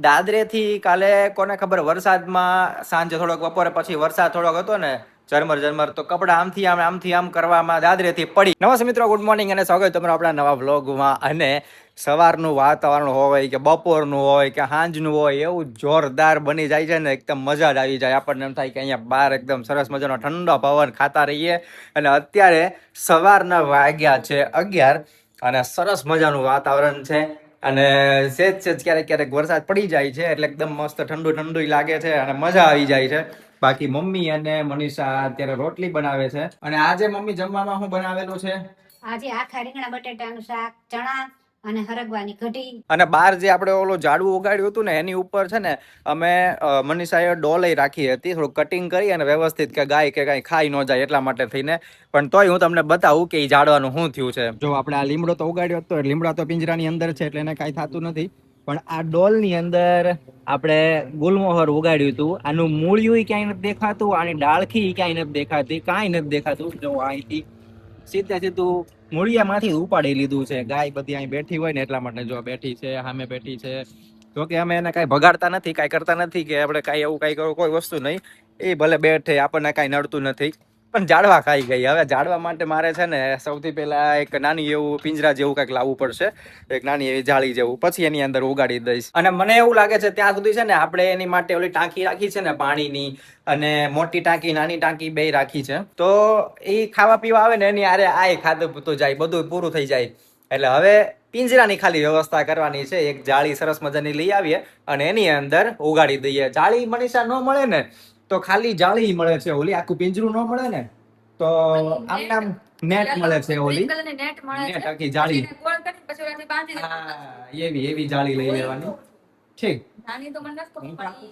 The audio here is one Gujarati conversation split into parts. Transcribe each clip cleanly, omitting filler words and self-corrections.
દાદરેથી કાલે કોને ખબર વરસાદમાં સાંજે થોડોક બપોરે પછી વરસાદ થોડોક હતો ને ઝરમર તો કપડા આમથી આમ કરવામાં દાદરેથી પડી. નમસ્તે મિત્રો, ગુડ મોર્નિંગ અને સ્વાગત તમારું આપણા નવા વ્લોગમાં. અને સવારનું વાતાવરણ હોય કે બપોરનું હોય કે સાંજનું હોય એવું જોરદાર બની જાય છે ને એકદમ મજા જ આવી જાય. આપણને એમ થાય કે અહીંયા બહાર એકદમ સરસ મજાનો ઠંડો પવન ખાતા રહીએ. અને અત્યારે સવારના વાગ્યા છે 11 અને સરસ મજાનું વાતાવરણ છે. અને સેજ ક્યારેક વરસાદ પડી જાય છે એટલે એકદમ મસ્ત ઠંડુ લાગે છે અને મજા આવી જાય છે. બાકી મમ્મી અને મનીષા અત્યારે રોટલી બનાવે છે. અને આજે મમ્મી જમવામાં શું બનાવેલું છે? આજે આખા રીંગણા બટેટાનું શાક, ચણા અને હરગવાની કઢી. અને બહાર જે આપણે ઓલો ઝાડવું ઉગાડ્યું હતું ને એની ઉપર છે ને અમે મનીષાએ ડોલય રાખી હતી, થોડું કટિંગ કરી અને વ્યવસ્થિત કે ગાય કે કાંઈ ખાઈ ન જાય એટલા માટે થઈને. પણ તોય હું તમને બતાવું કે એ ઝાડવાનું શું થયું છે. જો આપણે આ લીમડો તો ઉગાડ્યો હતો, લીમડા તો પિંજરાની અંદર છે એટલે એને કાંઈ થતું નથી. પણ આ ડોલની અંદર આપણે ગુલમોહર ઉગાડ્યું હતું. આનું મૂળિયું ક્યાંય નથી દેખાતું, આની ડાળખી ક્યાંય નથી દેખાતી, કાંઈ નથી દેખાતું. જો અહીંથી સીધું મૂળિયામાંથી ઉપાડી લીધું છે. ગાય બધી અહીં બેઠી હોય ને એટલા માટે. જો બેઠી છે, સામે બેઠી છે. તો કે અમે એને કાંઈ ભગાડતા નથી, કાંઈ કરતા નથી કે આપણે કાંઈ એવું કાંઈ કરો, કોઈ વસ્તુ નહીં. એ ભલે બેઠે, આપણને કાંઈ નડતું નથી. પણ ઝાડવા ખાઈ ગઈ. હવે ઝાડવા માટે મારે છે ને સૌથી પહેલા એક નાની એવું પિંજરા જેવું કંઈક લાવવું પડશે, એક નાની એવી જાળી જેવું, પછી એની અંદર ઉગાડી દઈશ. અને મને એવું લાગે છે ત્યાં સુધી છે ને આપણે એની માટે ઓલી ટાંકી રાખી છે ને પાણીની, અને મોટી ટાંકી નાની ટાંકી બે રાખી છે. તો એ ખાવા પીવા આવે ને એની આરે આય ખાધું પીતું જાય, બધું પૂરું થઈ જાય. એટલે હવે પિંજરાની ખાલી વ્યવસ્થા કરવાની છે. એક જાળી સરસ મજાની લઈ આવીએ અને એની અંદર ઉગાડી દઈએ. જાળી મનીષા ન મળે ને તો ખાલી જાળી મળે છે, ઓલી આખું પિંજરું ન મળે ને તો આમ નેટ મળે છે. ઓલી નેટ આખી જાળી, એવી જાળી લઈ લેવાની. ઠીક,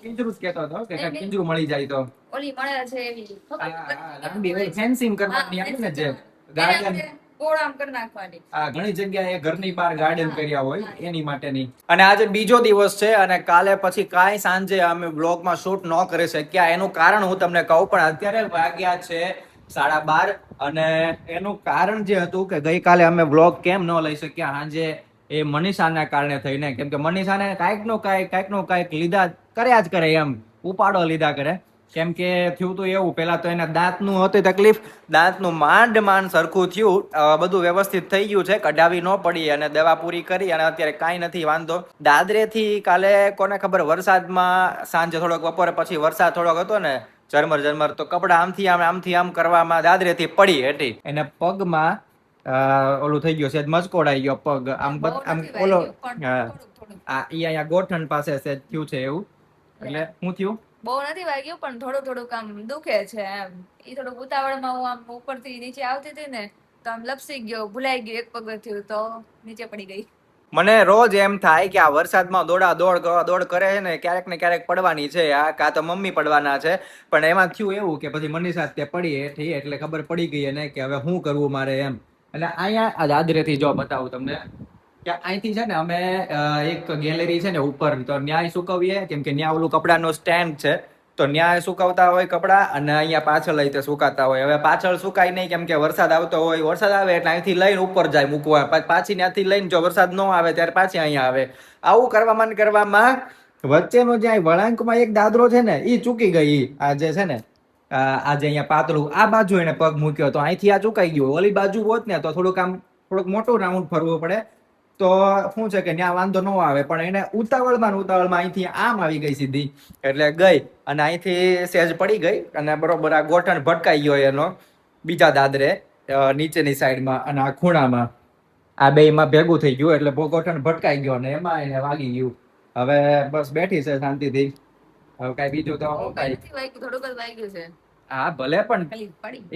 પિંજરું જ કહેતો હતો કે પિંજરું મળી જાય તો ઓલી મળે છે એવી ફેન્સિંગ કરવાની આવે ને, જે ગાર્ડન ઘણી જગ્યાએ ઘરની બહાર ગાર્ડન કર્યા હોય એની માટેની. અને આજે બીજો દિવસ છે અને કાલે પછી કાંઈ સાંજે અમે બ્લોગમાં શૂટ ન કરી શક્યા. એનું કારણ હું તમને કહું, પણ અત્યારે વાગ્યા છે 12:30. અને એનું કારણ જે હતું કે ગઈકાલે અમે બ્લોગ કેમ ન લઈ શક્યા સાંજે, એ મનીષાના કારણે થઈને. કેમ કે મનીષાને કાંઈક નું કાંઈક લીધા કર્યા જ કરે, એમ ઉપાડો લીધા કરે. કેમ કે થયું તો એવું, પેલા તો એના દાંતનું હતી તકલીફ, દાંતનું માંડ સરખું થયું, બધું વ્યવસ્થિત થઈ ગયું છે, કઢાવી ન પડી અને દવા પૂરી કરી અને અત્યારે કાંઈ નથી વાંધો. દાદરેથી કાલે કોને ખબર વરસાદમાં સાંજે થોડોક બપોરે પછી વરસાદ થોડોક હતો ને ઝરમર તો કપડા આમથી આમ કરવામાં દાદરેથી પડી હતી. એને પગમાં ઓલું થઈ ગયું છે, મચકોડાઈ ગયો પગ. આમ ઓલો અહીંયા ગોઠણ પાસે થયું છે એવું. એટલે શું થયું? બહુ નથી વાગ્યું પણ થોડું આમ દુખે છે એમ. ઈ થોડુંક ઉતાવળમાં હું આમ ઉપરથી નીચે આવતી હતી ને તો આમ લપસી ગયો, ભૂલાઈ ગયું, એક પગથિયું તો નીચે પડી ગઈ. મને રોજ એમ થાય કે આ વરસાદમાં દોડ કરે છે ને ક્યારેક પડવાની છે, આ કાં તો મમ્મી પડવાના છે. પણ એમાં થયું એવું કે પછી મનીષા તે પડી હેઠી એટલે ખબર પડી ગઈ એને કે હવે શું કરવું મારે એમ. એટલે અહીંયા આ દાદરેથી જો બતાવું તમને કે અહીંથી છે ને અમે એક ગેલેરી છે ને ઉપર, તો ન્યાય સુકવીએ. કેમ કે ન્યા ઓલું કપડાનો સ્ટેન્ડ છે તો ન્યાય સુકવતા હોય કપડા, અને અહીંયા પાછળ લઈ તે સુકાતા હોય. હવે પાછળ સુકાય નહીં કેમ કે વરસાદ આવતો હોય, વરસાદ આવે એટલે અહીંથી લઈને ઉપર જાય મૂકવા, પાછી ત્યાંથી લઈને જો વરસાદ ન આવે ત્યારે પાછી અહીંયા આવે. આવું કરવામાં વચ્ચેનો જ્યાં વળાંકમાં એક દાદરો છે ને એ ચૂકી ગઈ. આ જે છે ને આજે અહીંયા પાતળું આ બાજુ એને પગ મૂક્યો તો અહીંથી આ ચૂકાઈ ગયું. ઓલી બાજુ હોત ને તો થોડુંક મોટું રાઉન્ડ ફરવું પડે તો શું છે કે ત્યાં વાંધો ન આવે. પણ એને ઉતાવળમાં અહીંથી આમ આવી ગઈ સીધી, એટલે ગઈ અને અહીંથી સેજ પડી ગઈ અને બરોબર આ ગોઠણ ભટકાઈ ગયો એનો બીજા દાદરે નીચેની સાઈડમાં અને આ ખૂણામાં, આ બેયમાં ભેગું થઈ ગયું એટલે ગોઠણ ભટકાઈ ગયો અને એમાં એને વાગી ગયું. હવે બસ બેઠી છે શાંતિથી. હવે કઈ બીજું તો થોડુંક જ વાગ્યું છે. હા ભલે, પણ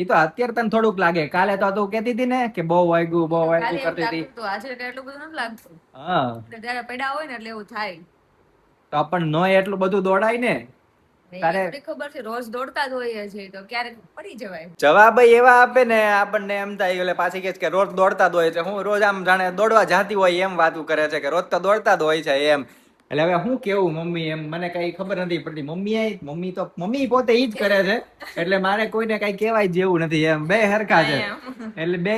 એ તો અત્યારે તને થોડુંક લાગે. કાલે તો તું કેતી હતી ને કે બહુ વાગ્યું કરતી હતી. તો આજે એટલું બધું નથી લાગતું. હા, જયારે પડ્યા હોય ને એટલે એવું થાય. તો પણ નોય એટલું બધું દોડાય ને. તારે ખબર છે રોજ દોડતા જ હોઈએ છીએ તો ક્યારેક પડી જવાય. જવાબ એવા આપે ને આપણને એમ થાય એટલે પાછી કે રોજ દોડતા જ હોય છે. હું રોજ આમ જાણે દોડવા જાતી હોય એમ વાતું કરે છે કે રોજ તો દોડતા જ હોય છે એમ. એટલે હવે હું કેવું મમ્મી, એમ મને કઈ ખબર નથી પડતી. મમ્મી પોતે ઈ જ કરે છે એટલે મારે કોઈને કઈ કહેવાય જેવું નથી એમ. બે હરખા છે એટલે બે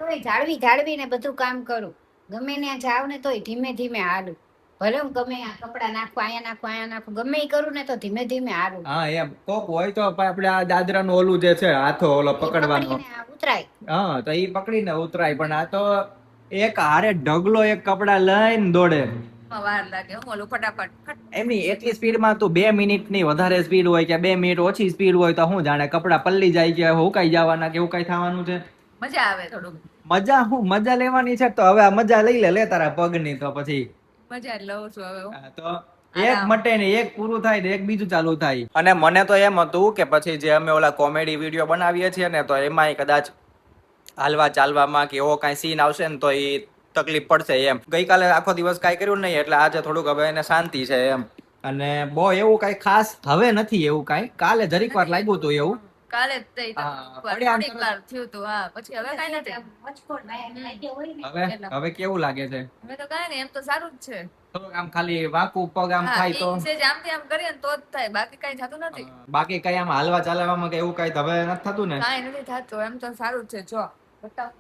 તોય જાળવી ને બધું કામ કરું. ગમે ત્યાં જાવ ને તોય ધીમે હાલું. ભલે હું ગમે આ કપડા નાખું અહીંયા નાખું ગમે એ કરું ને તો ધીમે ધીમે હારું હા એમ કોક હોય તો આપણે આ દાદરાનું ઓલું જે છે હાથો ઓલો પકડવાનો પકડીને આ ઉતરાય. હા તો ઈ પકડીને ઉતરાય પણ આ તો એક હારે ઢગલો એક કપડા લઈને દોડે વાર લાગે હું ઓલું ફટાફટ ફટ. એમની એટલી સ્પીડમાં તું 2 મિનિટની વધારે સ્પીડ હોય કે 2 મિનિટ ઓછી સ્પીડ હોય તો હું જાણે કપડા પલ્લી જાય કે હુકાઈ જવાના કે એવું કઈ થવાનું છે મજા આવે થોડુંક. મજા લેવાની છે તો હવે આ મજા લઈ લે તારા પગની તો પછી મજા જ લઉં છું હવે હું. હા, તો એક મટે ને એક પૂરું થાય ને એક બીજું ચાલુ થાય અને મને તો એમ હતું કે પછી જે અમે ઓલા કોમેડી વિડીયો બનાવીએ છીએ ને તો એમાંય કદાચ હાલવા ચાલવામાં કે એવો કાંઈ સીન આવશે ને તો એ તકલીફ પડશે એમ ગઈકાલે આખો દિવસ કાંઈ કર્યું નહીં એટલે આજે થોડુંક હવે એને શાંતિ છે એમ અને બહુ એવું કાંઈ ખાસ હવે નથી એવું કાંઈ કાલે જરીક વાર લાગ્યું હતું એવું કાલે જ થઈ તો હા, થોડીક પડ્યા વાર થયું હતું હા પછી હવે કાંઈ નથી. મચકોડ લાગ્યો હોય ને હવે કેવું લાગે છે હવે તો કાંઈ નહીં એમ તો સારું જ છે. થોડુંક આમ ખાલી વાંકું પગ આમ હા થાય તો ઈ સેજ આમથી આમ કરીએ ને તો જ થાય બાકી કાંઈ થતું નથી. બાકી કઈ આમ હાલવા ચાલવામાં કે એવું કઈ હવે નથી થતું ને કાંઈ નથી થતું એમ તો સારું જ છે જો બતાવ.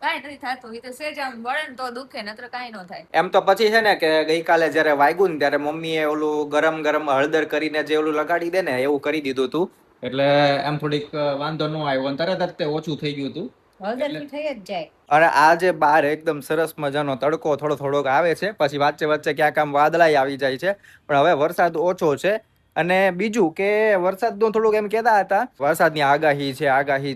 કાંઈ નથી થતું ઈ તો સેજ આમ વળે ને તો દુખે નતર કાંઈ ન થાય. એમ તો પછી છે ને કે ગઈકાલે જયારે વાગ્યું ને ત્યારે મમ્મીએ ઓલું ગરમ ગરમ હળદર કરીને જે ઓલું લગાડી દે ને એવું કરી દીધું હતું એટલે એમ થોડીક વાંધો ન આવ્યો અને તરત જ તે ઓછું થઈ ગયું હતું હળદરથી થઈ જ જાય. અને આ જે બહાર એકદમ સરસ મજાનો તડકો થોડોક આવે છે પછી વચ્ચે વચ્ચે ક્યાંક આમ વાદળાઈ આવી જાય છે પણ હવે વરસાદ ઓછો છે અને બીજું કે વરસાદનું થોડુંક એમ કહેતા હતા વરસાદની આગાહી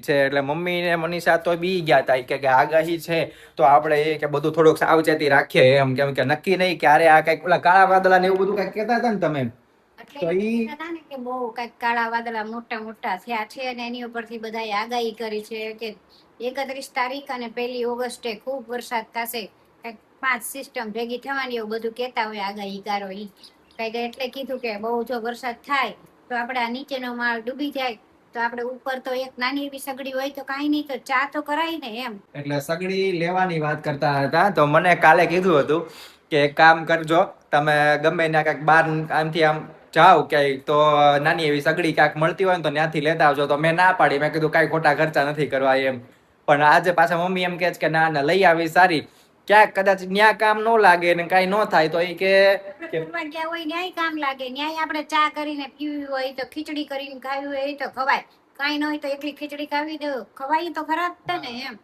છે એટલે મમ્મી ને મનીષા તો બી ગયા હતા કે આગાહી છે તો આપણે એ કે બધું થોડુંક સાવચેતી રાખીએ એમ કેમ કે નક્કી નહીં ક્યારે આ કઈક ઓલા કાળા વાદળા ને એવું બધું કઈક કહેતા હતા ને તમે એટલે તો ઈ કહેતા ને કે બહુ કઈક કાળા વાદળા મોટા મોટા થયા છે અને એની ઉપરથી બધાએ આગાહી કરી છે કે 31 તારીખ અને 1 ઓગસ્ટે ખૂબ વરસાદ થશે કઈક 5 સિસ્ટમ ભેગી થવાની એવું બધું કહેતા હોય આગાહીકારો ઈ કઈક એટલે કીધું કે બહુ જો વરસાદ થાય તો આપણે આ નીચેનો માળ ડૂબી જાય તો આપણે ઉપર તો એક નાની એવી સગડી હોય તો કાંઈ નહીં તો ચા તો કરાય ને એમ. એટલે સગડી લેવાની વાત કરતા હતા તો મને કાલે કીધું હતું કે એક કામ કરજો તમે ગમે ત્યાં કાંઈક બાર આમથી આમ જાઓ ક્યાંય તો નાની એવી સગડી ક્યાંક મળતી હોય ને તો ત્યાંથી લેતા આવજો તો મેં ના પાડી મેં કીધું કાંઈ ખોટા ખર્ચા નથી કરવા એમ પણ આજે પાછા મમ્મી એમ કહે છે કે ના લઈ આવી સારી ક્યાંક કદાચ ન્યા કામ ન લાગે ને કાંઈ ન થાય તો એ કે ફરવા ગયા હોય ન્યાય કામ લાગે ન્યાય આપણે ચા કરીને પીવી હોય તો ખીચડી કરીને ખાવી હોય તો ખવાય કાંઈ ન હોય તો એકલી ખીચડી ખાવી દો ખવાય તો ખરા જ ને એમ.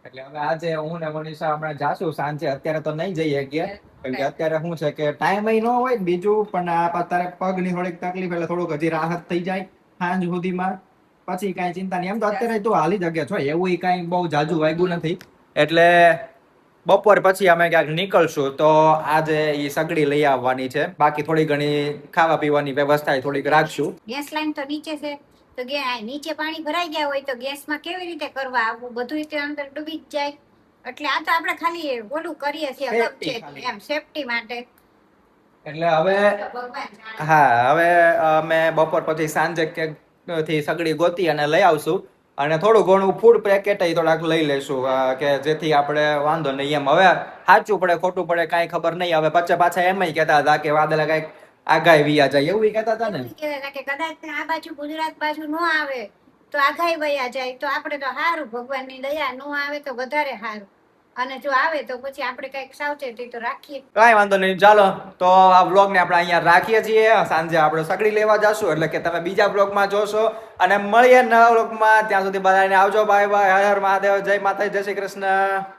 એટલે હવે આજે હું ને મનીષા હમણાં જાશું સાંજે અત્યારે તો નહીં જઈએ કે કેમ કે અત્યારે શું છે કે ટાઈમ ન હોય ને બીજું પણ આ તારે પગની થોડીક તકલીફ એટલે થોડુંક હજી રાહત થઈ જાય સાંજ સુધીમાં પછી કાંઈ ચિંતા નહીં એમ તો અત્યારે તું હાલી જગ્યા છો એવું કાંઈ બહુ જાજુ વાગ્યું નથી એટલે બપોર પછી અમે ક્યાંક નીકળશું તો આજે એ સગડી લઈ આવવાની છે બાકી થોડી ઘણી ખાવા પીવાની વ્યવસ્થા થોડીક રાખશું ગેસ લાઈન તો નીચે છે તો નીચે પાણી ભરાઈ ગયા હોય તો ગેસમાં કેવી રીતે કરવા આવવું બધું તે અંદર ડૂબી જ જાય એટલે આ તો આપણે ખાલી ઓલું કરીએ છીએ Safety અગત્ય ખાલી. એમ સેફટી માટે. એટલે હવે ભગવાન જાણે. હા હવે અમે બપોર પછી સાંજે કે થી સગડી ગોતી અને લઈ આવશું અને થોડું ઘણું ફૂડ પેકેટ થોડાક લઈ લઈશું કે જેથી આપણે વાંધો નહીં એમ હવે સાચું પડે ખોટું પડે કાંઈ ખબર નહીં હવે પછી પાછા એમય કહેતા હતા કે વાદળા કાંઈક આગાહી વિયા જાય એવું કહેતા હતા ને કહેતા હતા કે કદાચ આ બાજુ ગુજરાત બાજુ ન આવે તો આગાહી વયા જાય તો આપણે તો સારું ભગવાનની દયા ન આવે તો વધારે સારું અને જો આવે તો પછી આપણે કઈક સાવચેતી તો રાખીએ. કાંઈ વાંધો નહીં ચાલો તો આ વ્લોગ ને આપણે અહીંયા રાખીએ છીએ સાંજે આપણે સગડી લેવા જશું એટલે કે તમે બીજા વ્લોગમાં જોશો અને મળીએ નવા વ્લોગમાં ત્યાં સુધી બધાને આવજો બાય બાય હર હર મહાદેવ જય માતા જય શ્રી કૃષ્ણ.